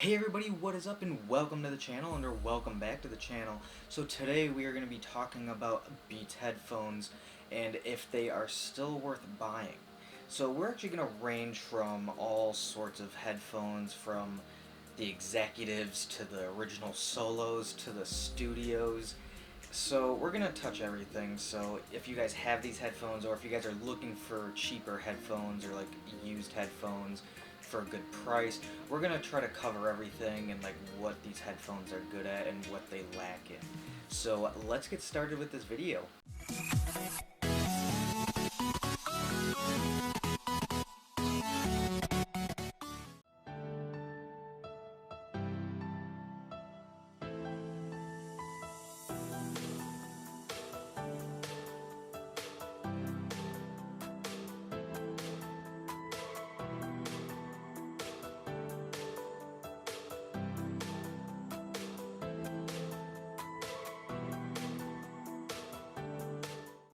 Hey everybody, what is up and welcome to the channel or welcome back to the channel. So today we are going to be talking about Beats headphones and if they are still worth buying. So we're actually going to range from all sorts of headphones, from the executives to the original solos to the studios. So we're going to touch everything. So if you guys have these headphones, or if you guys are looking for cheaper headphones or like used headphones for a good price, we're going to try to cover everything and like what these headphones are good at and what they lack in. So let's get started with this video.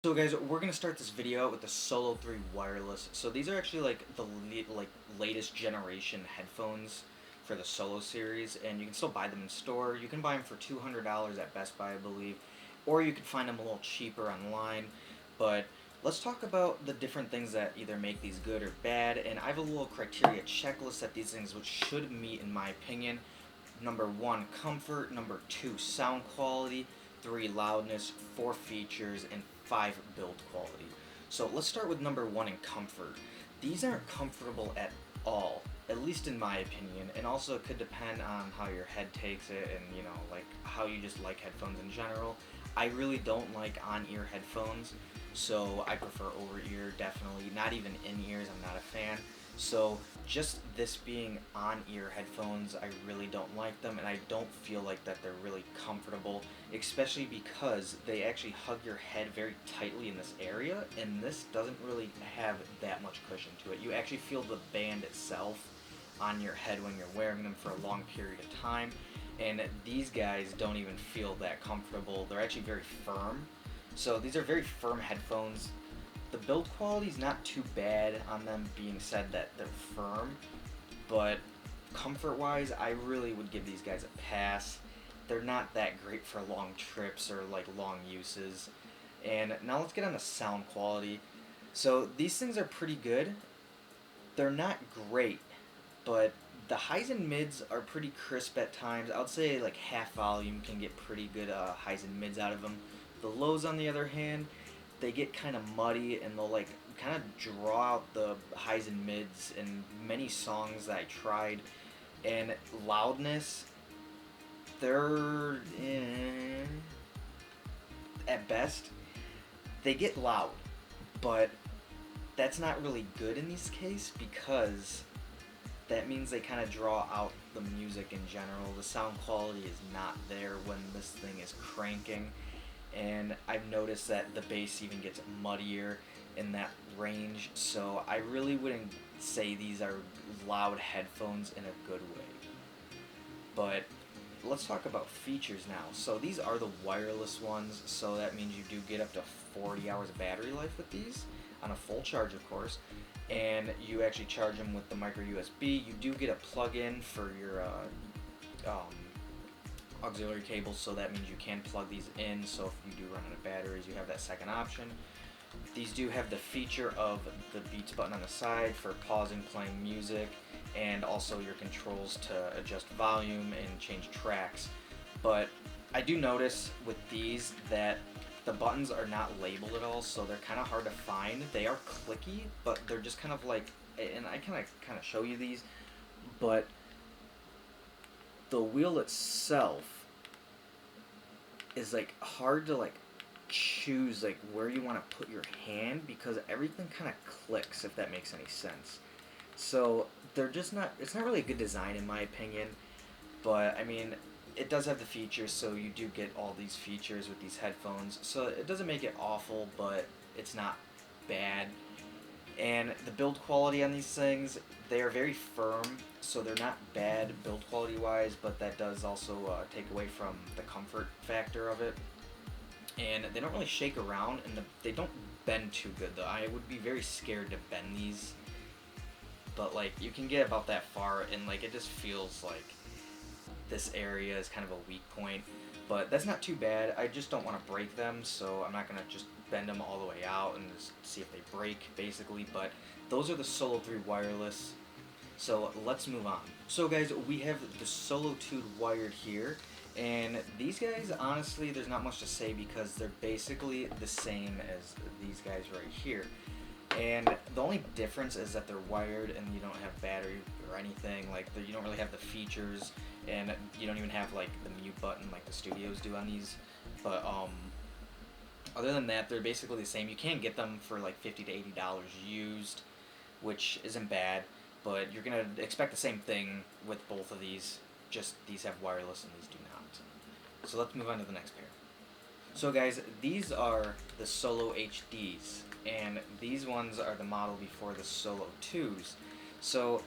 So guys, we're gonna start this video out with the Solo 3 wireless. So these are actually like the latest generation headphones for the Solo series, and you can still buy them in store. You can buy them for $200 at Best Buy, I believe, or you can find them a little cheaper online. But let's talk about the different things that either make these good or bad, and I have a little criteria checklist that these things which should meet in my opinion. Number 1, comfort. Number 2, sound quality. 3, loudness. 4, features. And 5, build quality. So let's start with number 1 in comfort. These aren't comfortable at all, at least in my opinion, and also it could depend on how your head takes it and, you know, like how you just like headphones in general. I really don't like on-ear headphones, so I prefer over-ear, definitely. Not even in-ears, I'm not a fan. So just this being on-ear headphones, I really don't like them, and I don't feel like that they're really comfortable, especially because they actually hug your head very tightly in this area, and this doesn't really have that much cushion to it. You actually feel the band itself on your head when you're wearing them for a long period of time, and these guys don't even feel that comfortable. They're actually very firm. So these are very firm headphones. The build quality is not too bad on them, being said that they're firm, but comfort-wise, I really would give these guys a pass. They're not that great for long trips or like long uses. And now let's get on to sound quality. So these things are pretty good. They're not great, but the highs and mids are pretty crisp at times. I would say like half volume can get pretty good highs and mids out of them. The lows, on the other hand, they get kind of muddy, and they'll like kind of draw out the highs and mids in many songs that I tried. And loudness, they're at best they get loud, but that's not really good in this case because that means they kind of draw out the music in general. The sound quality is not there when this thing is cranking, and I've noticed that the bass even gets muddier in that range, so I really wouldn't say these are loud headphones in a good way. But let's talk about features now. So these are the wireless ones, so that means you do get up to 40 hours of battery life with these, on a full charge of course, and you actually charge them with the micro USB. You do get a plug-in for your auxiliary cables, so that means you can plug these in, so if you do run out of batteries, you have that second option. These do have the feature of the Beats button on the side for pausing, playing music, and also your controls to adjust volume and change tracks. But I do notice with these that the buttons are not labeled at all, so they're kind of hard to find. They are clicky, but they're just kind of like, and I kind of show you these, but the wheel itself is like hard to like choose like where you want to put your hand, because everything kind of clicks, if that makes any sense. So they're just not, it's not really a good design in my opinion, but I mean it does have the features, so you do get all these features with these headphones, so it doesn't make it awful, but it's not bad. And the build quality on these things, they are very firm, so they're not bad build quality wise, but that does also take away from the comfort factor of it. And they don't really shake around, and they don't bend too good though. I would be very scared to bend these, but like you can get about that far, and like it just feels like this area is kind of a weak point, but that's not too bad. I just don't want to break them, so I'm not going to just bend them all the way out and just see if they break, basically. But those are the Solo 3 wireless. So let's move on. So guys, we have the Solo 2 wired here, and these guys, honestly, there's not much to say because they're basically the same as these guys right here. And the only difference is that they're wired and you don't have battery or anything, like you don't really have the features, and you don't even have like the mute button like the studios do on these. But other than that, they're basically the same. You can get them for like $50 to $80 used, which isn't bad, but you're gonna expect the same thing with both of these, just these have wireless and these do not. So let's move on to the next pair. So guys, these are the Solo HDs, and these ones are the model before the Solo 2s. So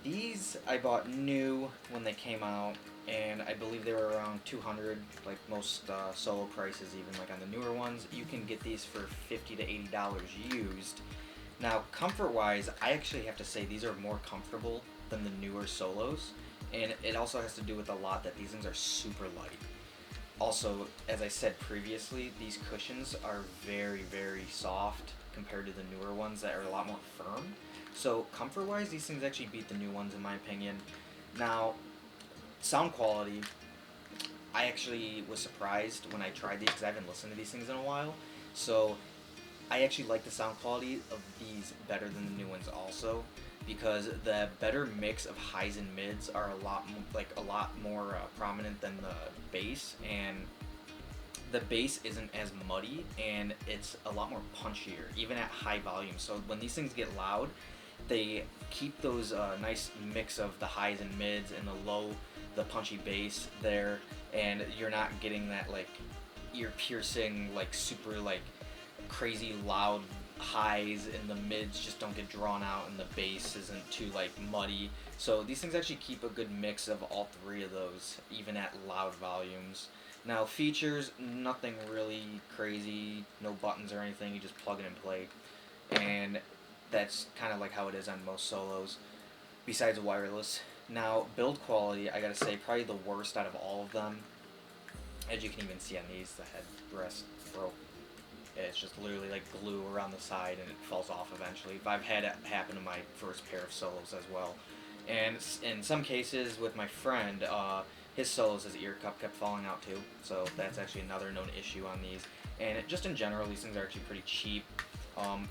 these I bought new when they came out, and I believe they were around 200, like most Solo prices, even like on the newer ones. You can get these for $50 to $80 used. Now, comfort-wise, I actually have to say these are more comfortable than the newer Solos, and it also has to do with a lot that these things are super light. Also, as I said previously, these cushions are very, very soft compared to the newer ones that are a lot more firm. So comfort-wise, these things actually beat the new ones in my opinion. Now, sound quality, I actually was surprised when I tried these because I haven't listened to these things in a while. So I actually like the sound quality of these better than the new ones also, because the better mix of highs and mids are a lot more prominent than the bass, and the bass isn't as muddy and it's a lot more punchier even at high volume. So when these things get loud, they keep those nice mix of the highs and mids and the punchy bass there, and you're not getting that like ear piercing like super like crazy loud highs, and the mids just don't get drawn out and the bass isn't too like muddy. So these things actually keep a good mix of all three of those even at loud volumes. Now features, nothing really crazy, no buttons or anything, you just plug it and play, and that's kind of like how it is on most Solos besides wireless. Now build quality, I gotta say probably the worst out of all of them. As you can even see on these, the headrest broke. It's just literally like glue around the side and it falls off eventually. I've had it happen to my first pair of Solos as well. And in some cases with my friend, his Solos, his ear cup kept falling out too. So that's actually another known issue on these. And just in general, these things are actually pretty cheap.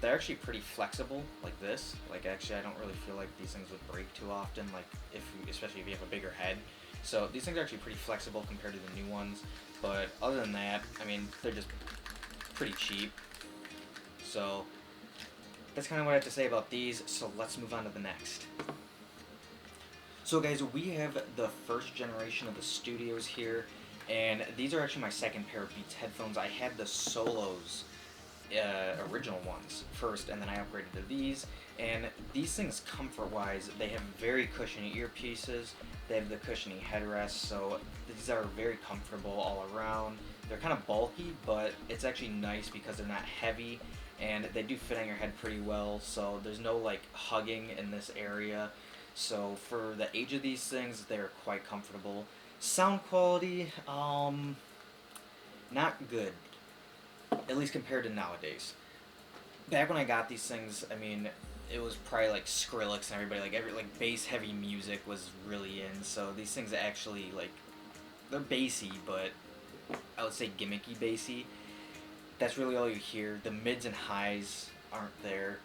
They're actually pretty flexible, like this. Like actually, I don't really feel like these things would break too often, like especially if you have a bigger head. So these things are actually pretty flexible compared to the new ones. But other than that, I mean, they're just pretty cheap. So that's kind of what I have to say about these. So let's move on to the next. So guys, we have the first generation of the Studios here, and these are actually my second pair of Beats headphones. I had the Solos, original ones first, and then I upgraded to these. And these things, comfort-wise, they have very cushiony earpieces. They have the cushiony headrests, so these are very comfortable all around. They're kind of bulky, but it's actually nice because they're not heavy, and they do fit on your head pretty well, so there's no like hugging in this area. So for the age of these things, they're quite comfortable. Sound quality, not good, at least compared to nowadays. Back when I got these things, I mean, it was probably like Skrillex and everybody, like bass heavy music was really in, so these things actually like, they're bassy, but I would say gimmicky bassy. That's really all you hear. The mids and highs aren't there.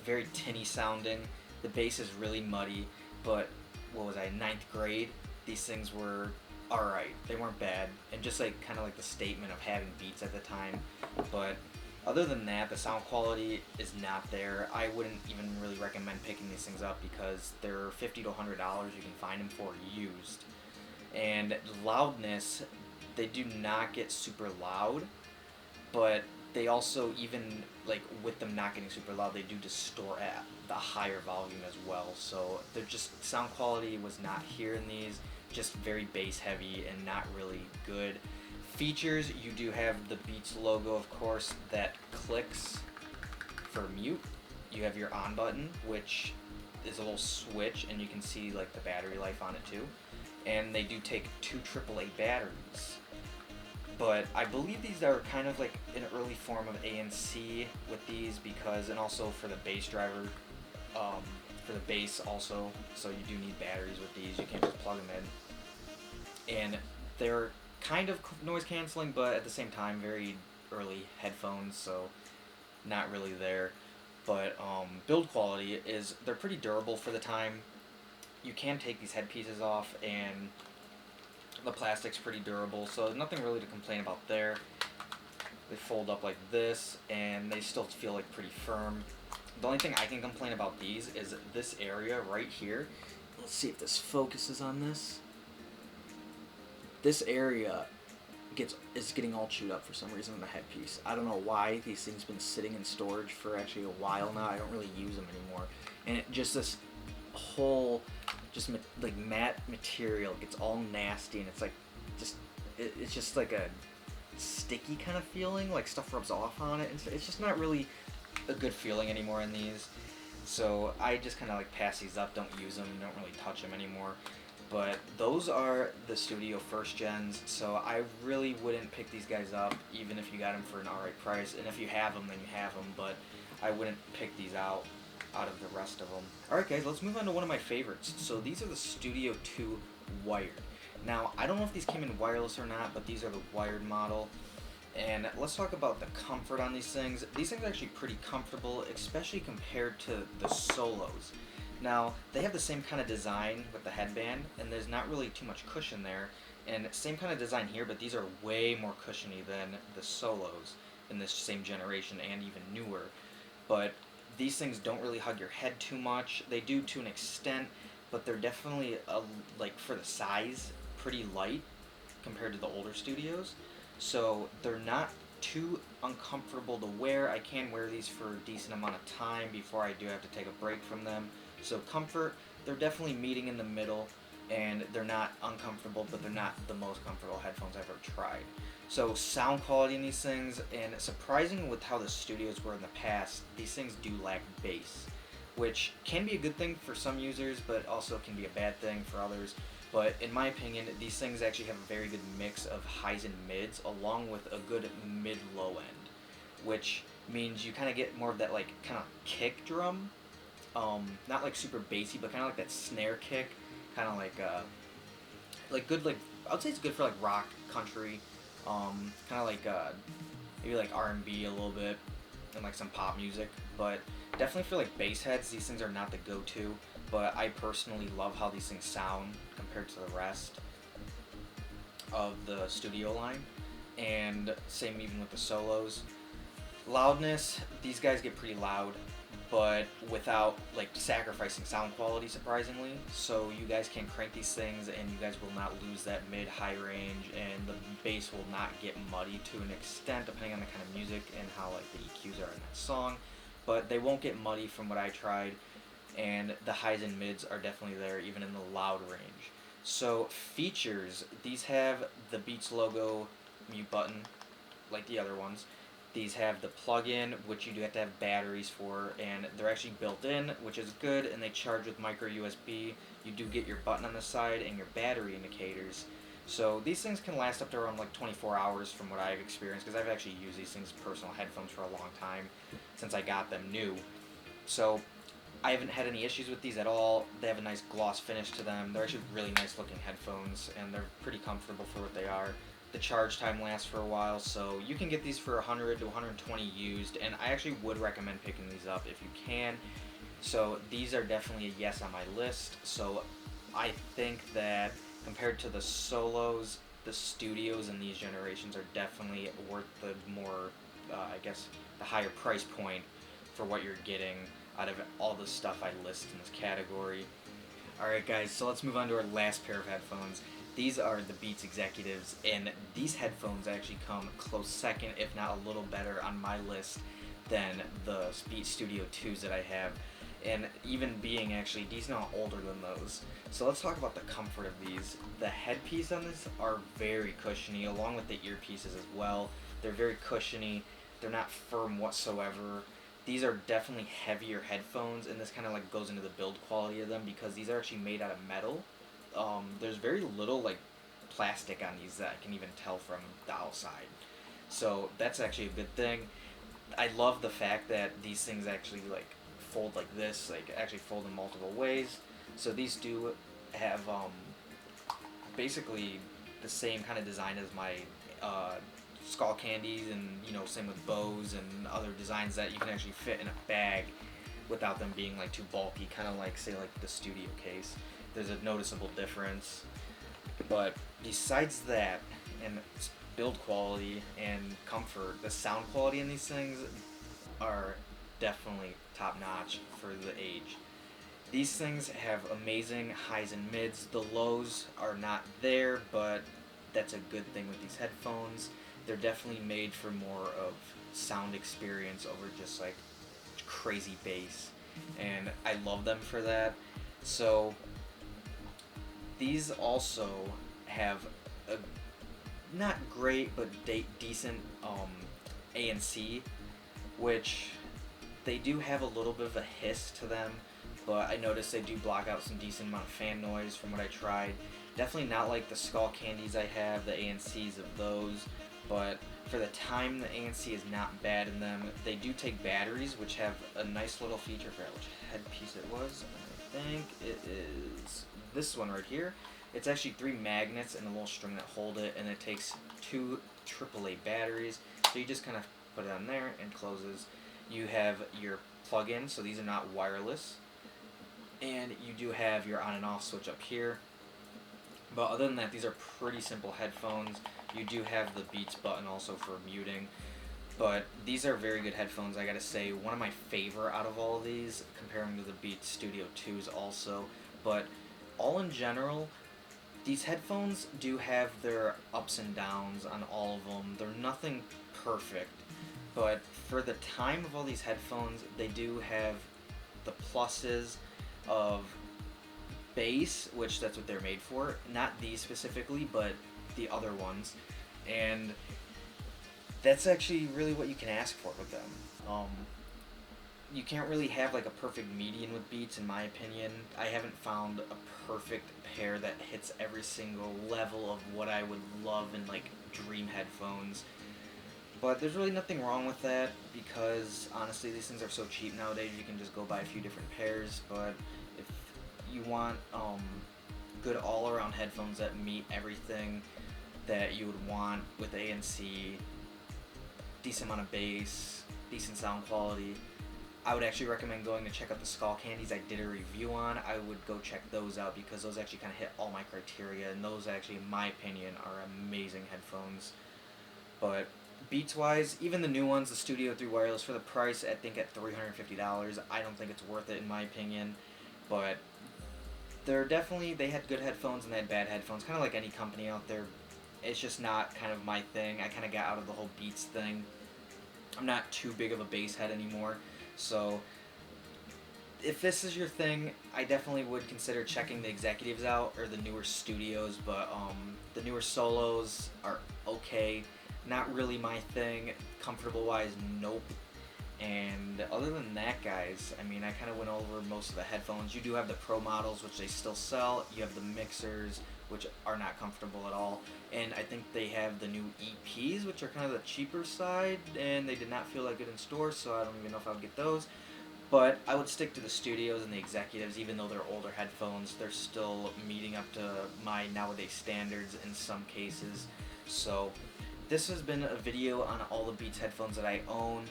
Very tinny sounding. The bass is really muddy, but what was I, 9th grade? These things were alright. They weren't bad, and just like kind of like the statement of having Beats at the time. But other than that, the sound quality is not there. I wouldn't even really recommend picking these things up because they're $50 to $100 you can find them for used. And loudness, they do not get super loud, but they also, even like with them not getting super loud, they do distort at the higher volume as well. So they're just, sound quality was not here in these, just very bass heavy and not really good. Features, you do have the Beats logo, of course, that clicks for mute. You have your on button, which is a little switch, and you can see like the battery life on it too. and they do take two AAA batteries. But I believe these are kind of like an early form of ANC with these because, and also for the bass driver, um, for the bass also, so you do need batteries with these. You can't just plug them in. And they're kind of noise canceling, but at the same time, very early headphones, so not really there. But build quality is, they're pretty durable for the time. You can take these headpieces off, and the plastic's pretty durable, so nothing really to complain about there. They fold up like this, and they still feel like pretty firm. The only thing I can complain about these is this area right here. Let's see if this focuses on this. This area is getting all chewed up for some reason in the headpiece. I don't know why. These things been sitting in storage for actually a while now. I don't really use them anymore, and just this whole like matte material gets all nasty, and it's like it's just like a sticky kind of feeling, like stuff rubs off on it, and it's just not really a good feeling anymore in these. So I just kind of like pass these up, don't use them, don't really touch them anymore. But those are the Studio first gens, so I really wouldn't pick these guys up, even if you got them for an alright price. And if you have them, then you have them, but I wouldn't pick these out of the rest of them. Alright guys, let's move on to one of my favorites. So these are the Studio 2 wired. Now, I don't know if these came in wireless or not, but these are the wired model. And let's talk about the comfort on these things. These things are actually pretty comfortable, especially compared to the Solos. Now, they have the same kind of design with the headband, and there's not really too much cushion there. And same kind of design here, but these are way more cushiony than the Solos in this same generation and even newer. But these things don't really hug your head too much. They do to an extent, but they're definitely, like for the size, pretty light compared to the older Studios. So they're not too uncomfortable to wear. I can wear these for a decent amount of time before I do have to take a break from them. So comfort, they're definitely meeting in the middle, and they're not uncomfortable, but they're not the most comfortable headphones I've ever tried. So sound quality in these things, and surprising with how the Studios were in the past, these things do lack bass, which can be a good thing for some users, but also can be a bad thing for others. But in my opinion, these things actually have a very good mix of highs and mids, along with a good mid-low end, which means you kind of get more of that like kind of kick drum, not like super bassy, but kind of like that snare kick, kind of like good, like I would say it's good for like rock, country, kind of like maybe like R&B a little bit, and like some pop music. But definitely for like bass heads, these things are not the go-to. But I personally love how these things sound compared to the rest of the Studio line, and same even with the Solos. Loudness, these guys get pretty loud, but without like sacrificing sound quality, surprisingly. So you guys can crank these things and you guys will not lose that mid-high range, and the bass will not get muddy to an extent depending on the kind of music and how like the EQs are in that song. But they won't get muddy from what I tried, and the highs and mids are definitely there even in the loud range. So features, these have the Beats logo mute button like the other ones. These have the plug-in, which you do have to have batteries for, and they're actually built in, which is good, and they charge with micro USB. You do get your button on the side and your battery indicators. So these things can last up to around like 24 hours from what I've experienced, because I've actually used these things as personal headphones for a long time since I got them new. So I haven't had any issues with these at all. They have a nice gloss finish to them. They're actually really nice looking headphones, and they're pretty comfortable for what they are. The charge time lasts for a while, so you can get these for 100 to 120 used, and I actually would recommend picking these up if you can. So these are definitely a yes on my list. So I think that compared to the Solos, the Studios in these generations are definitely worth the more, I guess, the higher price point for what you're getting out of all the stuff I list in this category. Alright guys, so let's move on to our last pair of headphones. These are the Beats Executives, and these headphones actually come close second, if not a little better, on my list than the Beats Studio 2s that I have, and even being actually a decent amount older than those. So let's talk about the comfort of these. The headpiece on this are very cushiony, along with the earpieces as well. They're very cushiony, they're not firm whatsoever. These are definitely heavier headphones, and this kind of like goes into the build quality of them, because these are actually made out of metal, there's very little like plastic on these that I can even tell from the outside. So that's actually a good thing. I love the fact that these things actually like fold like this, like actually fold in multiple ways. So these do have basically the same kind of design as my uh, skull candies, and same with bows and other designs that you can actually fit in a bag without them being like too bulky, kind of like say like the studio case. There's a noticeable difference. But besides that, and build quality and comfort, the sound quality in these things are definitely top notch for the age. These things have amazing highs and mids. The lows are not there, but that's a good thing with these headphones. They're definitely made for more of sound experience over just like crazy bass, and I love them for that. So these also have a not great but decent ANC, which they do have a little bit of a hiss to them, but I noticed they do block out some decent amount of fan noise from what I tried. Definitely not like the skull candies I have, the ANCs of those, but for the time the ANC is not bad in them. They do take batteries, which have a nice little feature. I forgot which headpiece it was. I think it is this one right here. It's actually 3 magnets and a little string that hold it, and it takes 2 AAA batteries. So you just kind of put it on there and closes. You have your plug-in, so these are not wireless, and you do have your on and off switch up here. But other than that, these are pretty simple headphones. You do have the Beats button also for muting, but these are very good headphones. I gotta say, one of my favorite out of all of these, comparing to the Beats Studio 2s also. But all in general, these headphones do have their ups and downs on all of them. They're nothing perfect, but for the time of all these headphones, they do have the pluses of bass, which that's what they're made for. Not these specifically, but the other ones. And that's actually really what you can ask for with them. You can't really have like a perfect median with Beats, in my opinion. I haven't found a perfect pair that hits every single level of what I would love in like dream headphones. But there's really nothing wrong with that, because honestly these things are so cheap nowadays, you can just go buy a few different pairs. But if you want good all-around headphones that meet everything that you would want with ANC, decent amount of bass, decent sound quality, I would actually recommend going to check out the Skull Candies I did a review on. I would go check those out because those actually kind of hit all my criteria, and those actually, in my opinion, are amazing headphones. But Beats wise, even the new ones, the Studio 3 wireless, for the price, I think at $350, I don't think it's worth it in my opinion. But they had good headphones and they had bad headphones, kind of like any company out there. It's just not kind of my thing. I kind of got out of the whole Beats thing. I'm not too big of a bass head anymore. So if this is your thing, I definitely would consider checking the executives out, or the newer studios. But the newer solos are okay. Not really my thing. Comfortable wise, nope. And other than that, guys, I mean, I kind of went over most of the headphones. You do have the Pro models, which they still sell. You have the mixers, which are not comfortable at all. And I think they have the new EPs, which are kind of the cheaper side, and they did not feel that good in stores, so I don't even know if I would get those. But I would stick to the studios and the executives. Even though they're older headphones, they're still meeting up to my nowadays standards in some cases. So this has been a video on all the Beats headphones that I own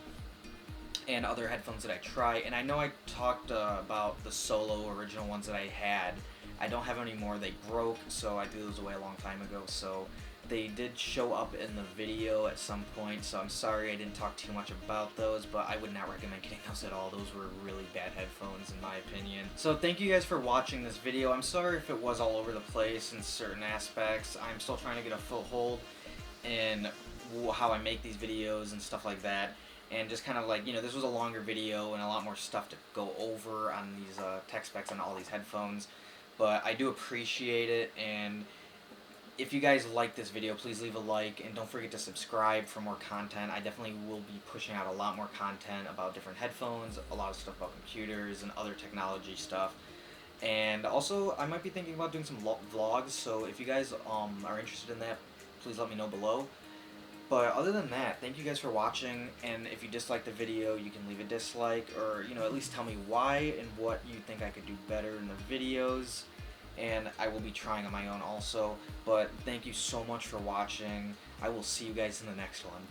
and other headphones that I try. And I know I talked about the Solo original ones that I had. I don't have any more. They broke, so I threw those away a long time ago. So they did show up in the video at some point, so I'm sorry I didn't talk too much about those, but I would not recommend getting those at all. Those were really bad headphones in my opinion. So thank you guys for watching this video. I'm sorry if it was all over the place in certain aspects. I'm still trying to get a full hold in how I make these videos and stuff like that. And just kind of like, this was a longer video and a lot more stuff to go over on these tech specs on all these headphones. But I do appreciate it, and if you guys like this video, please leave a like, and don't forget to subscribe for more content. I definitely will be pushing out a lot more content about different headphones, a lot of stuff about computers and other technology stuff. And also, I might be thinking about doing some vlogs, so if you guys are interested in that, please let me know below. But other than that, thank you guys for watching, and if you dislike the video, you can leave a dislike, or, you know, at least tell me why and what you think I could do better in the videos, and I will be trying on my own also. But thank you so much for watching. I will see you guys in the next one.